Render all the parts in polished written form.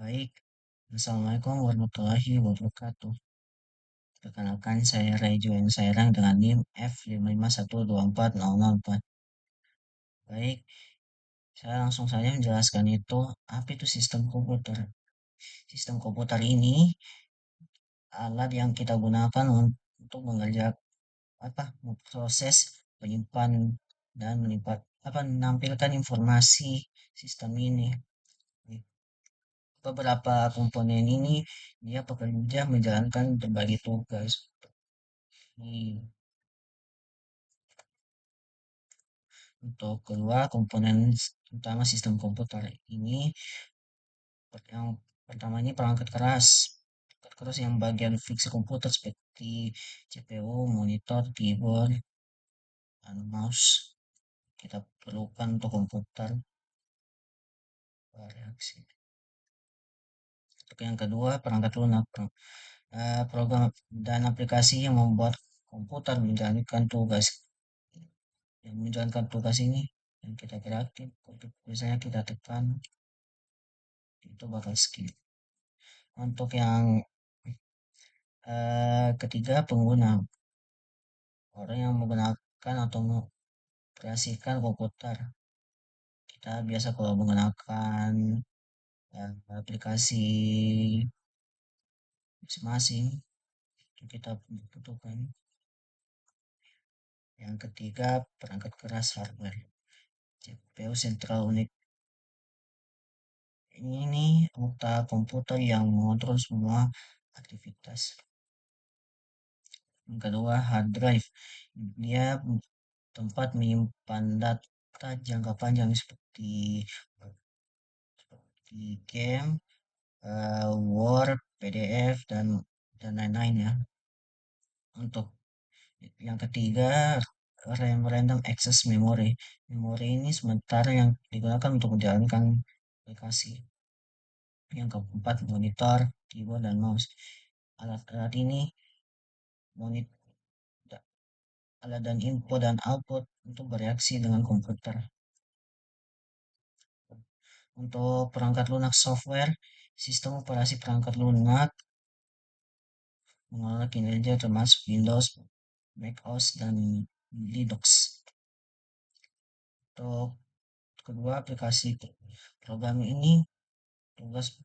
Baik, Assalamualaikum warahmatullahi wabarakatuh. Perkenalkan, saya Rejuan Sairang dengan NIM F55124004. Baik, saya langsung saja menjelaskan apa itu sistem komputer. Sistem komputer ini alat yang kita gunakan untuk mengerjakan memproses, menyimpan dan menampilkan informasi sistem ini. Beberapa komponen ini dia bekerja menjalankan berbagai tugas. Di Untuk kedua komponen utama sistem komputer ini, yang pertama ini perangkat keras. Perangkat keras yang bagian fiksi komputer seperti CPU, monitor, keyboard, dan mouse kita perlukan untuk komputer bereaksi. Untuk yang kedua, perangkat lunak. Program dan aplikasi yang membuat komputer menjalankan tugas ini yang kita kreatif. Biasanya kita tekan itu bakal skip. Untuk yang ketiga, pengguna. Orang yang menggunakan atau mengoperasikan komputer. Kita biasa kalau menggunakan aplikasi masing-masing, itu kita butuhkan. Yang ketiga, perangkat keras hardware. CPU Central Unit. Ini otak komputer yang mengontrol semua aktivitas. Yang kedua, hard drive. Dia tempat menyimpan data jangka panjang seperti game, Word, PDF, dan lain-lain ya. Untuk yang ketiga, random access memory. Memori ini sementara yang digunakan untuk menjalankan aplikasi. Yang keempat, monitor, keyboard, dan mouse. Alat-alat ini monitor alat dan input dan output untuk bereaksi dengan komputer. Untuk perangkat lunak software, sistem operasi perangkat lunak mengelola kinerja termasuk Windows, macOS, dan Linux. Untuk kedua, aplikasi program ini tugas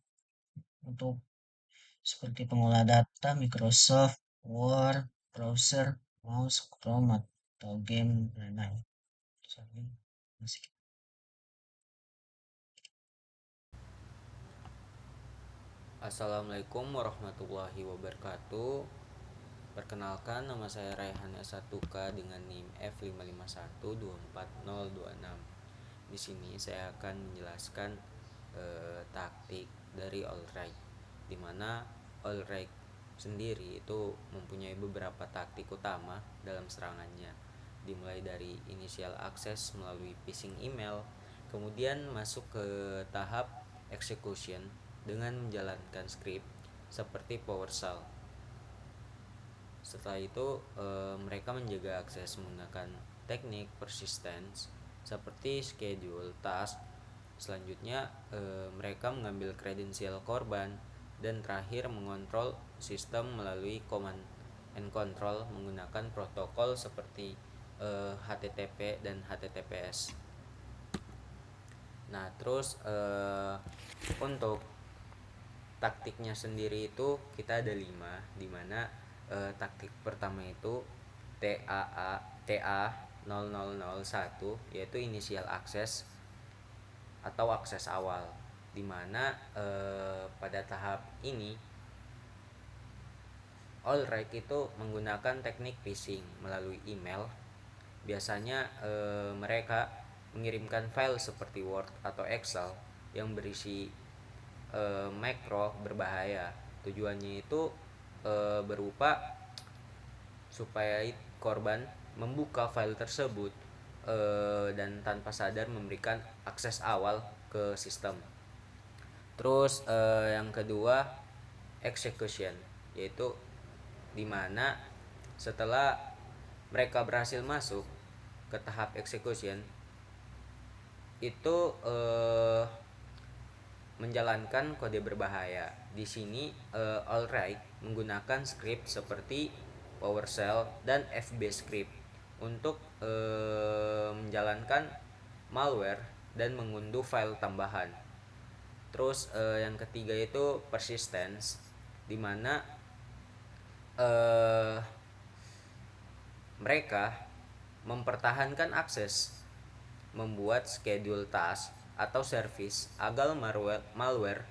untuk seperti pengolah data Microsoft Word, browser, mouse, Chrome, atau game, dan lain-lain. Assalamualaikum warahmatullahi wabarakatuh. Perkenalkan, nama saya Raihan S1K dengan NIM F55124026. Di sini saya akan menjelaskan taktik dari Allrite, di mana Allrite sendiri itu mempunyai beberapa taktik utama dalam serangannya, dimulai dari initial access melalui phishing email, kemudian masuk ke tahap execution dengan menjalankan script seperti PowerShell. Setelah itu mereka menjaga akses menggunakan teknik persistence seperti schedule task. Selanjutnya mereka mengambil kredensial korban, dan terakhir mengontrol sistem melalui command and control menggunakan protokol seperti HTTP dan HTTPS. Nah, terus untuk taktiknya sendiri itu kita ada 5, di mana taktik pertama itu TA 0001, yaitu initial access atau akses awal, di mana pada tahap ini Allrite itu menggunakan teknik phishing melalui email. Biasanya mereka mengirimkan file seperti Word atau Excel yang berisi makro berbahaya. Tujuannya itu berupa supaya korban membuka file tersebut dan tanpa sadar memberikan akses awal ke sistem. Terus yang kedua, execution, yaitu dimana setelah mereka berhasil masuk ke tahap execution itu menjalankan kode berbahaya. Di sini Allright menggunakan script seperti PowerShell dan FB-script untuk menjalankan malware dan mengunduh file tambahan. Terus yang ketiga itu persistence, di mana eh, mereka mempertahankan akses, membuat schedule task atau service agar malware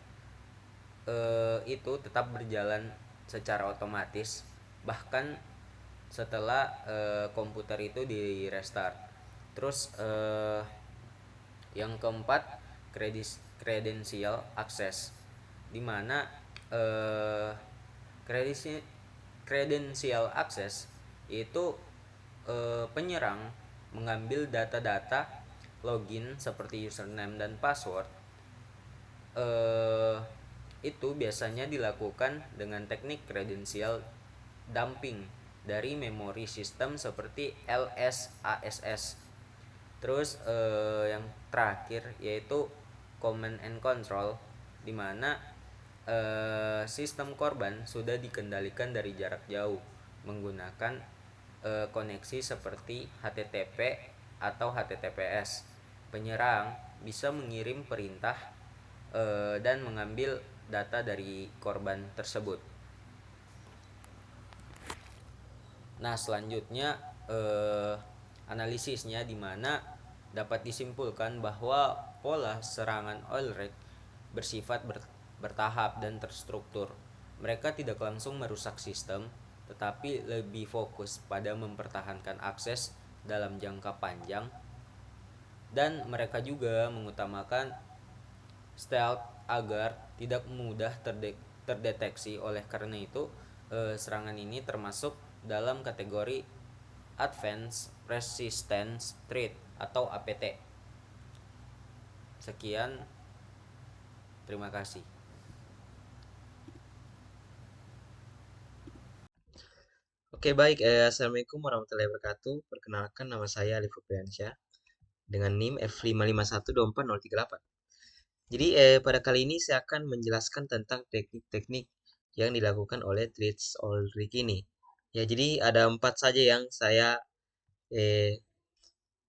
itu tetap berjalan secara otomatis bahkan setelah komputer itu di restart. Terus yang keempat, credential access, di mana eh, credential access itu penyerang mengambil data-data login seperti username dan password. eh, itu biasanya dilakukan dengan teknik credential dumping dari memori sistem seperti LSASS. Terus yang terakhir yaitu command and control, di mana sistem korban sudah dikendalikan dari jarak jauh menggunakan koneksi seperti HTTP atau HTTPS. Penyerang bisa mengirim perintah dan mengambil data dari korban tersebut. Nah, selanjutnya analisisnya, di mana dapat disimpulkan bahwa pola serangan Allright bersifat bertahap dan terstruktur. Mereka tidak langsung merusak sistem, tetapi lebih fokus pada mempertahankan akses dalam jangka panjang, dan mereka juga mengutamakan stealth agar tidak mudah terdeteksi. Oleh karena itu, serangan ini termasuk dalam kategori Advanced Resistance Threat atau APT. Sekian, terima kasih. Oke, baik. Assalamualaikum warahmatullahi wabarakatuh. Perkenalkan, nama saya Alif Febriansyah dengan NIM F5512438. Jadi, pada kali ini saya akan menjelaskan tentang teknik-teknik yang dilakukan oleh Threats Allright ini. Ya, jadi ada 4 saja eh,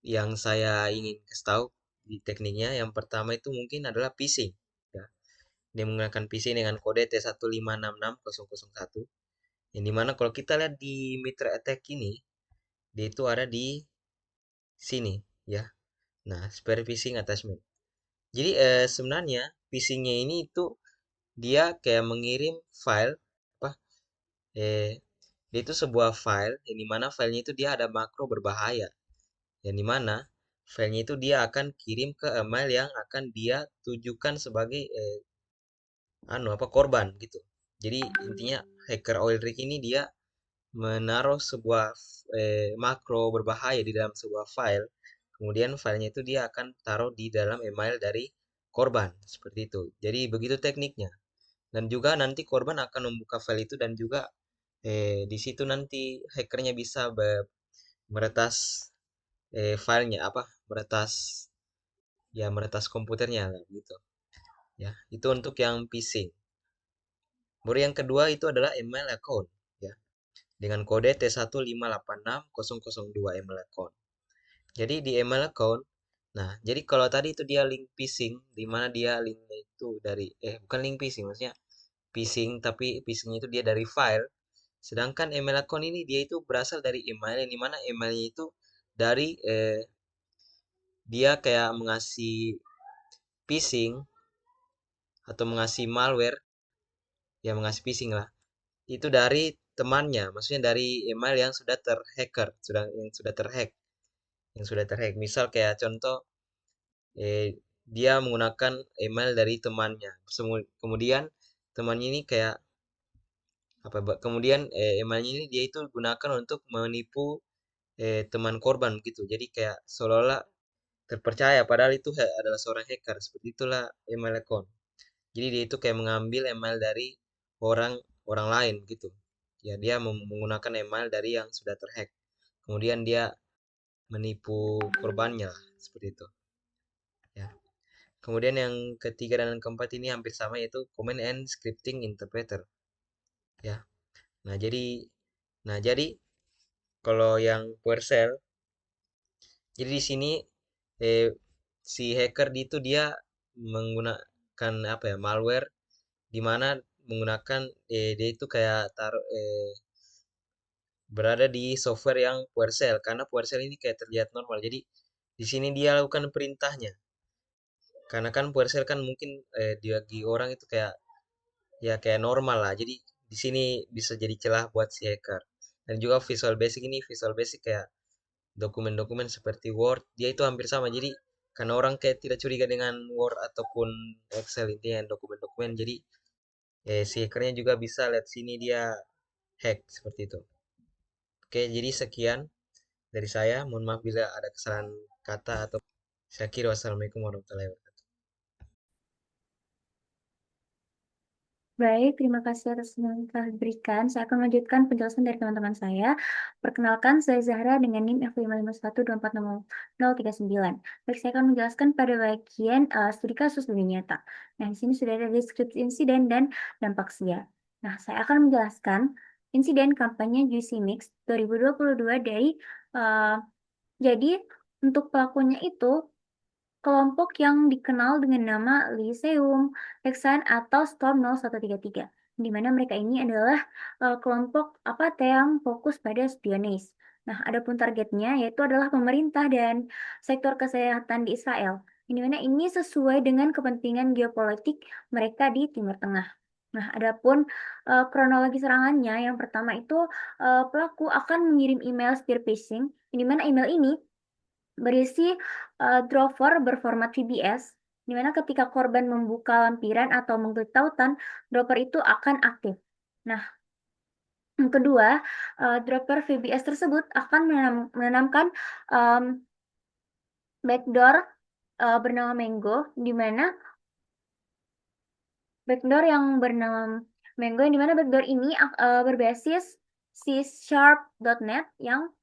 yang saya ingin kasih tahu di tekniknya. Yang pertama itu mungkin adalah phishing. Ya, dia menggunakan phishing dengan kode T1566001. Yang dimana kalau kita lihat di Mitra Attack ini, dia itu ada di sini, ya. Nah, spare phishing attachment. Jadi sebenarnya phishingnya ini itu dia kayak mengirim file apa? Eh, dia itu sebuah file yang dimana filenya itu dia ada makro berbahaya. Yang dimana filenya itu dia akan kirim ke email yang akan dia tujukan sebagai korban gitu. Jadi intinya hacker Oilrig ini dia menaruh sebuah makro berbahaya di dalam sebuah file. Kemudian filenya itu dia akan taruh di dalam email dari korban, seperti itu. Jadi begitu tekniknya. Dan juga nanti korban akan membuka file itu dan juga di situ nanti hackernya bisa meretas filenya meretas meretas komputernya lah, gitu. Ya, itu untuk yang phishing. Baru yang kedua itu adalah email account, ya, dengan kode T1586002 email account. Jadi di email account, nah, jadi kalau tadi itu dia link phishing, di mana dia linknya itu dari, bukan link phishing, maksudnya phishing, tapi phishingnya itu dia dari file. Sedangkan email account ini dia itu berasal dari email, yang dimana emailnya itu dari, dia kayak mengasih phishing atau mengasih malware, ya mengasih phishing lah, itu dari temannya, maksudnya dari email yang sudah terhacker, sudah terhack, Misal kayak contoh, dia menggunakan email dari temannya. Kemudian temannya ini kayak kemudian emailnya ini dia itu gunakan untuk menipu teman korban gitu. Jadi kayak seolah-olah terpercaya padahal itu adalah seorang hacker. Seperti itulah email account. Jadi dia itu kayak mengambil email dari orang orang lain gitu. Ya, dia menggunakan email dari yang sudah terhack. Kemudian dia menipu korbannya seperti itu. Ya. Kemudian yang ketiga dan yang keempat ini hampir sama, yaitu Command and Scripting Interpreter, ya. Nah, jadi kalau yang PowerShell, jadi di sini eh, si hacker itu dia menggunakan apa ya, malware, di mana menggunakan dia itu kayak taruh berada di software yang PowerShell, karena PowerShell ini kayak terlihat normal. Jadi di sini dia lakukan perintahnya. Karena kan PowerShell kan mungkin bagi orang itu kayak ya kayak normal lah. Jadi di sini bisa jadi celah buat si hacker. Dan juga Visual Basic ini, Visual Basic kayak dokumen-dokumen seperti Word, dia itu hampir sama. Jadi karena orang kayak tidak curiga dengan Word ataupun Excel, intinya dokumen-dokumen, jadi si hackernya juga bisa lihat sini dia hack seperti itu. Oke, jadi sekian dari saya. Mohon maaf bila ada kesalahan kata atau saya kira. Wassalamualaikum warahmatullahi wabarakatuh. Baik, terima kasih atas yang telah diberikan. Saya akan melanjutkan penjelasan dari teman-teman saya. Perkenalkan, saya Zahra dengan NIM F551246039. Baik, saya akan menjelaskan pada bagian studi kasus dunia nyata. Nah, di sini sudah ada deskripsi insiden dan dampak SIA. Nah, saya akan menjelaskan insiden kampanye Juicy Mix 2022 dari jadi untuk pelakunya itu kelompok yang dikenal dengan nama Lyceum, Hexan, atau Storm 0133, di mana mereka ini adalah kelompok yang fokus pada spionage. Nah, adapun targetnya yaitu adalah pemerintah dan sektor kesehatan di Israel, di mana ini sesuai dengan kepentingan geopolitik mereka di Timur Tengah. Nah, adapun kronologi serangannya, yang pertama itu pelaku akan mengirim email spear phishing, di mana email ini berisi driver berformat VBS, di mana ketika korban membuka lampiran atau mengklik tautan, dropper itu akan aktif. Nah, yang kedua, dropper VBS tersebut akan menanamkan backdoor bernama Mango, di mana backdoor yang bernama Mango, yang dimana backdoor ini berbasis C#.net yang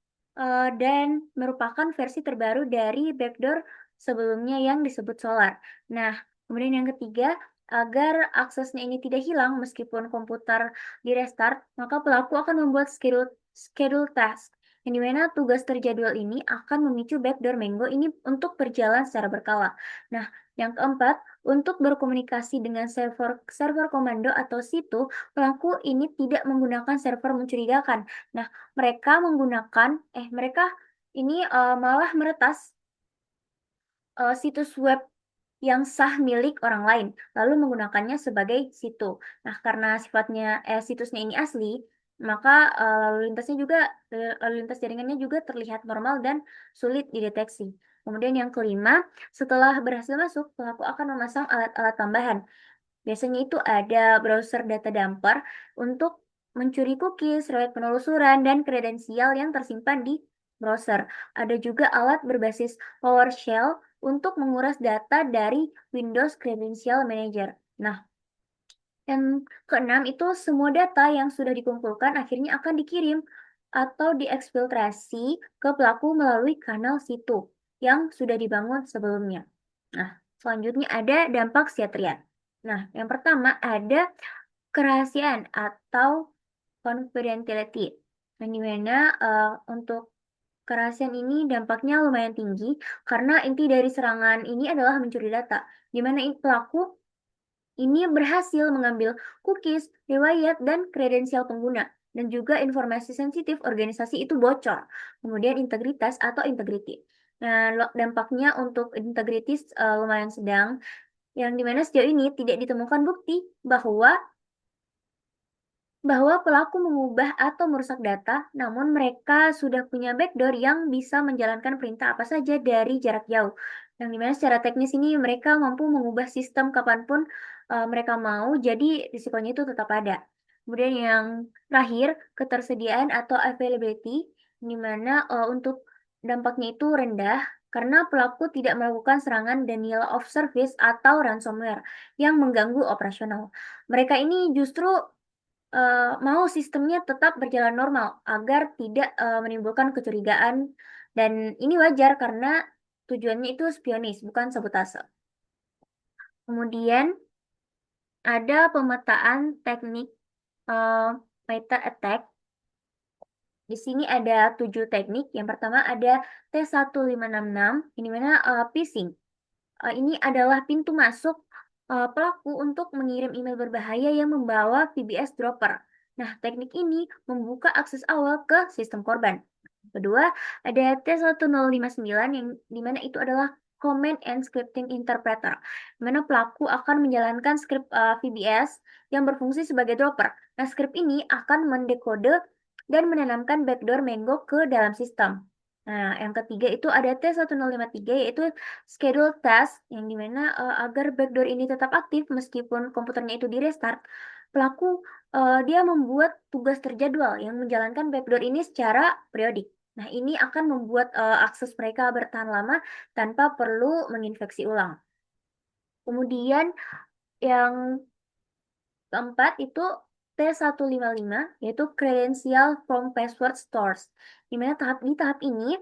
dan merupakan versi terbaru dari backdoor sebelumnya yang disebut Solar. Nah, kemudian yang ketiga, agar aksesnya ini tidak hilang meskipun komputer di restart, maka pelaku akan membuat schedule task, yang dimana tugas terjadwal ini akan memicu backdoor Mango ini untuk berjalan secara berkala. Nah, yang keempat, untuk berkomunikasi dengan server komando atau situ, pelaku ini tidak menggunakan server mencurigakan. Nah, mereka ini malah meretas situs web yang sah milik orang lain, lalu menggunakannya sebagai situ. Nah, karena situsnya ini asli, maka lalu lintas jaringannya juga terlihat normal dan sulit dideteksi. Kemudian yang kelima, setelah berhasil masuk, pelaku akan memasang alat-alat tambahan. Biasanya itu ada browser data dumper untuk mencuri cookies, riwayat penelusuran, dan kredensial yang tersimpan di browser. Ada juga alat berbasis PowerShell untuk menguras data dari Windows Credential Manager. Nah, yang keenam itu semua data yang sudah dikumpulkan akhirnya akan dikirim atau diekfiltrasi ke pelaku melalui kanal situ yang sudah dibangun sebelumnya. Nah, selanjutnya ada dampak Siatrian. Nah, yang pertama ada kerahasiaan atau confidentiality. Nah, di mana untuk kerahasiaan ini dampaknya lumayan tinggi karena inti dari serangan ini adalah mencuri data, di mana pelaku ini berhasil mengambil cookies, riwayat, dan kredensial pengguna, dan juga informasi sensitif organisasi itu bocor. Kemudian integritas atau integrity. Nah, dampaknya untuk integritas lumayan sedang, yang dimana sejauh ini tidak ditemukan bukti bahwa pelaku mengubah atau merusak data, namun mereka sudah punya backdoor yang bisa menjalankan perintah apa saja dari jarak jauh. Yang dimana secara teknis ini mereka mampu mengubah sistem kapanpun mereka mau, jadi risikonya itu tetap ada. Kemudian yang terakhir, ketersediaan atau availability, dimana untuk dampaknya itu rendah, karena pelaku tidak melakukan serangan denial of service atau ransomware yang mengganggu operasional. Mereka ini justru mau sistemnya tetap berjalan normal agar tidak menimbulkan kecurigaan, dan ini wajar karena tujuannya itu spionis bukan sabotase. Kemudian ada pemetaan teknik method attack. Di sini ada 7 teknik. Yang pertama ada T1566, ini mana phishing. Ini adalah pintu masuk pelaku untuk mengirim email berbahaya yang membawa VBS dropper. Nah, teknik ini membuka akses awal ke sistem korban. Kedua, ada T1059 yang dimana itu adalah Command and Scripting Interpreter, di mana pelaku akan menjalankan skrip VBS yang berfungsi sebagai dropper. Nah, skrip ini akan mendekode dan menanamkan backdoor Mango ke dalam sistem. Nah, yang ketiga itu ada T1053 yaitu schedule task yang dimana agar backdoor ini tetap aktif meskipun komputernya itu di restart, pelaku dia membuat tugas terjadwal yang menjalankan backdoor ini secara periodik. Nah, ini akan membuat akses mereka bertahan lama tanpa perlu menginfeksi ulang. Kemudian yang keempat itu T155 yaitu Credential from Password Stores. Di mana di tahap ini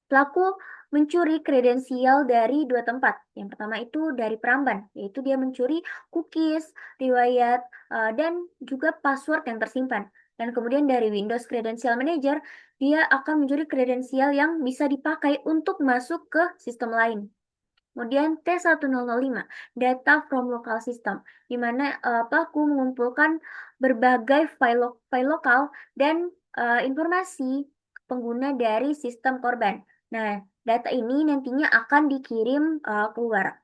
pelaku mencuri kredensial dari 2 tempat. Yang pertama itu dari peramban, yaitu dia mencuri cookies, riwayat, dan juga password yang tersimpan. Dan kemudian dari Windows Credential Manager, dia akan mencuri kredensial yang bisa dipakai untuk masuk ke sistem lain. Kemudian T1005, data from local system, di mana pelaku mengumpulkan berbagai file lokal dan informasi pengguna dari sistem korban. Nah, data ini nantinya akan dikirim keluar.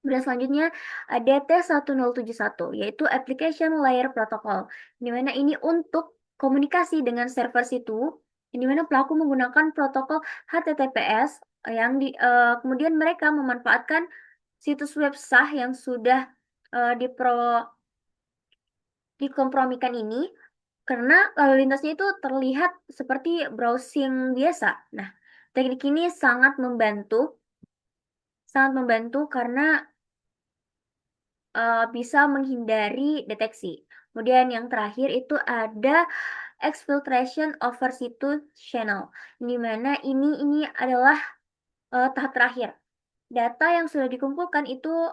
Kemudian selanjutnya ada T1071, yaitu Application Layer Protocol, di mana ini untuk komunikasi dengan server situ, di mana pelaku menggunakan protokol HTTPS yang kemudian mereka memanfaatkan situs web sah yang sudah dikompromikan ini karena lalu lintasnya itu terlihat seperti browsing biasa. Nah, teknik ini sangat membantu karena bisa menghindari deteksi. Kemudian yang terakhir itu ada exfiltration over situ channel, di mana ini adalah tahap terakhir. Data yang sudah dikumpulkan itu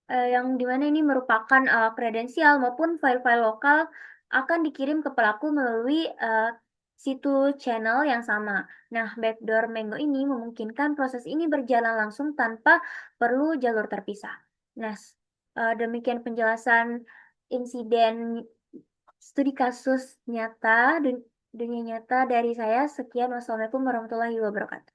yang dimana ini merupakan kredensial maupun file-file lokal akan dikirim ke pelaku melalui situ channel yang sama. Nah, backdoor Mango ini memungkinkan proses ini berjalan langsung tanpa perlu jalur terpisah. Nah, demikian penjelasan insiden studi kasus nyata, dunia nyata dari saya. Sekian, wassalamualaikum warahmatullahi wabarakatuh.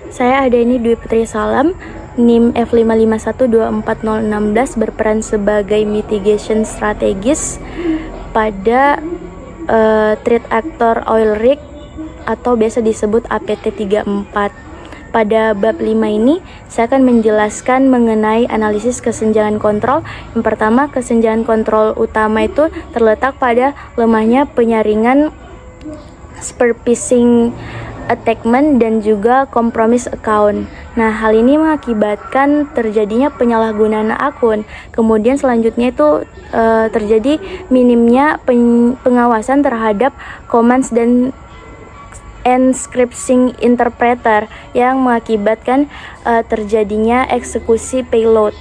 Saya Adeni Dwi Putri Salam, NIM F551240016 berperan sebagai mitigation strategis pada threat actor oil rig atau biasa disebut APT34. Pada bab 5 ini, saya akan menjelaskan mengenai analisis kesenjangan kontrol. Yang pertama, kesenjangan kontrol utama itu terletak pada lemahnya penyaringan phishing attackment dan juga compromise account. Nah, hal ini mengakibatkan terjadinya penyalahgunaan akun. Kemudian selanjutnya itu terjadi minimnya pengawasan terhadap commands dan encrypting interpreter yang mengakibatkan terjadinya eksekusi payload.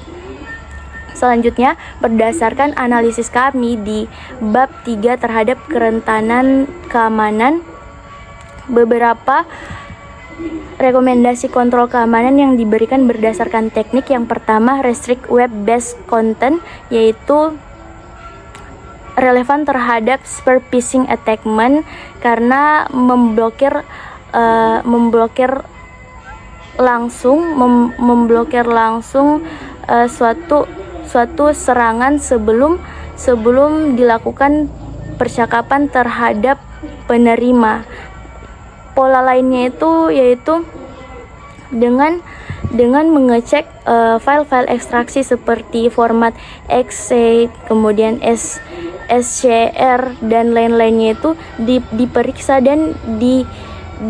Selanjutnya, berdasarkan analisis kami di bab 3 terhadap kerentanan keamanan, beberapa rekomendasi kontrol keamanan yang diberikan berdasarkan teknik. Yang pertama, restrict web-based content, yaitu relevan terhadap phishing attackment karena memblokir langsung suatu serangan sebelum dilakukan percakapan terhadap penerima. Pola lainnya itu yaitu dengan mengecek file-file ekstraksi seperti format exe, kemudian SCR dan lain-lainnya itu diperiksa dan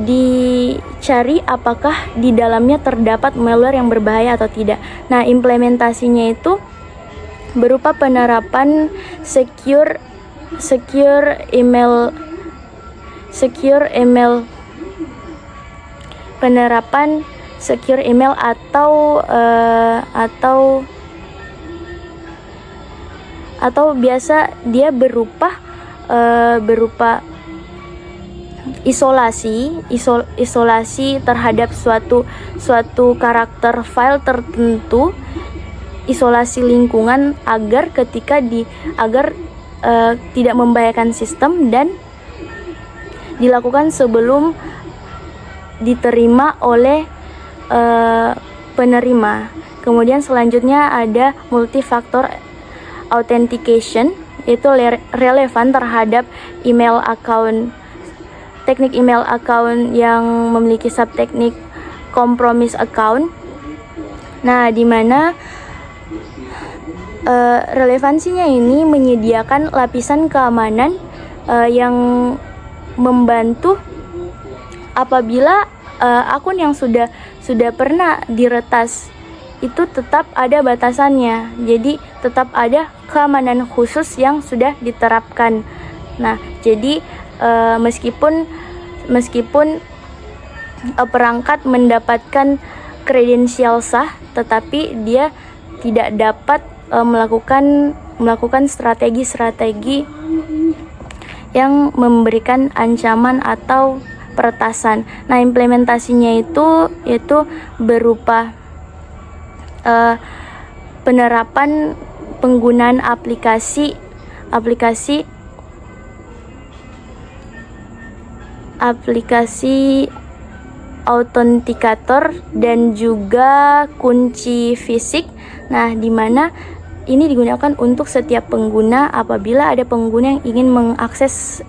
dicari apakah di dalamnya terdapat malware yang berbahaya atau tidak. Nah, implementasinya itu berupa penerapan secure secure email atau biasa dia berupa isolasi terhadap suatu karakter file tertentu, isolasi lingkungan agar tidak membahayakan sistem dan dilakukan sebelum diterima oleh penerima. Kemudian selanjutnya ada multifactor authentication, yaitu relevan terhadap email account, teknik email account yang memiliki subteknik compromise account. Nah, di mana relevansinya ini menyediakan lapisan keamanan yang membantu apabila akun yang sudah pernah diretas itu tetap ada batasannya. Jadi tetap ada keamanan khusus yang sudah diterapkan. Nah, jadi meskipun perangkat mendapatkan kredensial sah, tetapi dia tidak dapat melakukan strategi-strategi yang memberikan ancaman atau peretasan. Nah, implementasinya itu yaitu berupa penerapan penggunaan aplikasi autentikator dan juga kunci fisik. Nah, di mana ini digunakan untuk setiap pengguna apabila ada pengguna yang ingin mengakses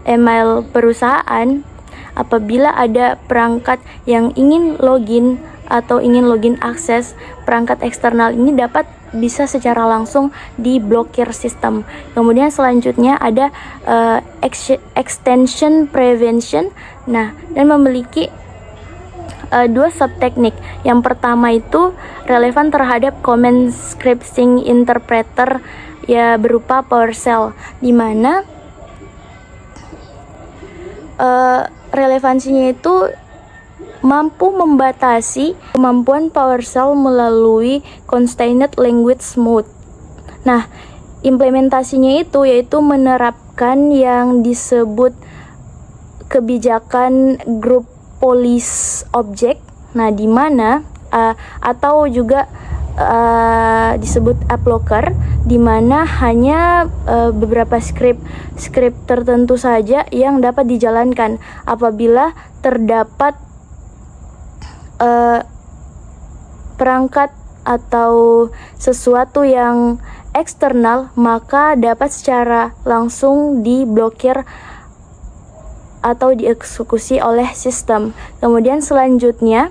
email perusahaan. Apabila ada perangkat yang ingin login atau ingin login akses, perangkat eksternal ini bisa secara langsung diblokir sistem. Kemudian selanjutnya ada extension prevention. Nah, dan memiliki dua subteknik. Yang pertama itu relevan terhadap command scripting interpreter ya berupa PowerShell, di mana relevansinya itu mampu membatasi kemampuan PowerShell melalui constrained language mode. Nah, implementasinya itu yaitu menerapkan yang disebut kebijakan group police object. Nah, di mana atau juga disebut app locker, di mana hanya beberapa script tertentu saja yang dapat dijalankan. Apabila terdapat perangkat atau sesuatu yang eksternal, maka dapat secara langsung diblokir atau dieksekusi oleh sistem. Kemudian selanjutnya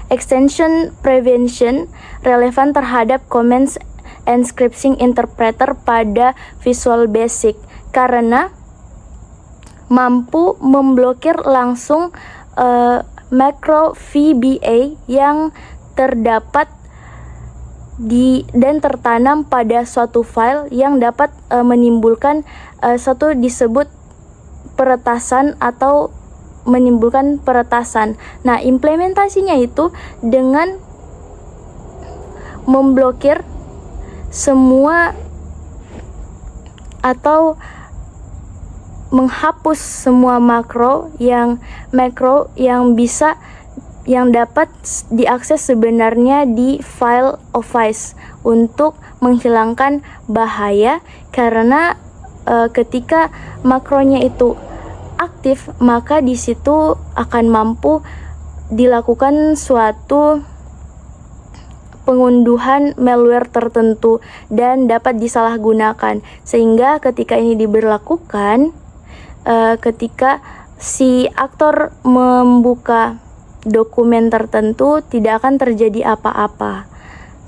extension prevention relevan terhadap commands and scripting interpreter pada Visual Basic karena mampu memblokir langsung macro VBA yang terdapat dan tertanam pada suatu file yang dapat menimbulkan satu disebut peretasan atau menimbulkan peretasan. Nah, implementasinya itu dengan memblokir semua atau menghapus semua makro yang dapat diakses sebenarnya di file Office untuk menghilangkan bahaya, karena ketika makronya itu aktif, maka di situ akan mampu dilakukan suatu pengunduhan malware tertentu dan dapat disalahgunakan, sehingga ketika ini diberlakukan, ketika si aktor membuka dokumen tertentu tidak akan terjadi apa-apa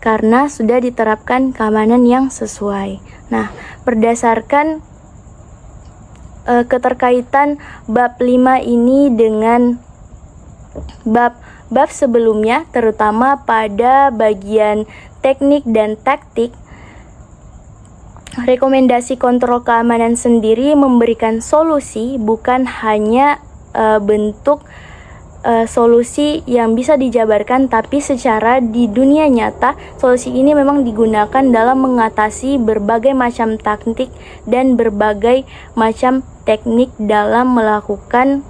karena sudah diterapkan keamanan yang sesuai. Nah, berdasarkan keterkaitan bab 5 ini dengan bab sebelumnya, terutama pada bagian teknik dan taktik, rekomendasi kontrol keamanan sendiri memberikan solusi, bukan hanya bentuk solusi yang bisa dijabarkan, tapi secara di dunia nyata solusi ini memang digunakan dalam mengatasi berbagai macam taktik dan berbagai macam teknik dalam melakukan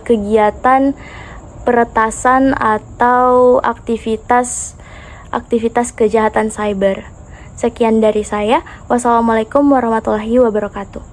kegiatan peretasan atau aktivitas kejahatan cyber. Sekian dari saya. Wassalamualaikum warahmatullahi wabarakatuh.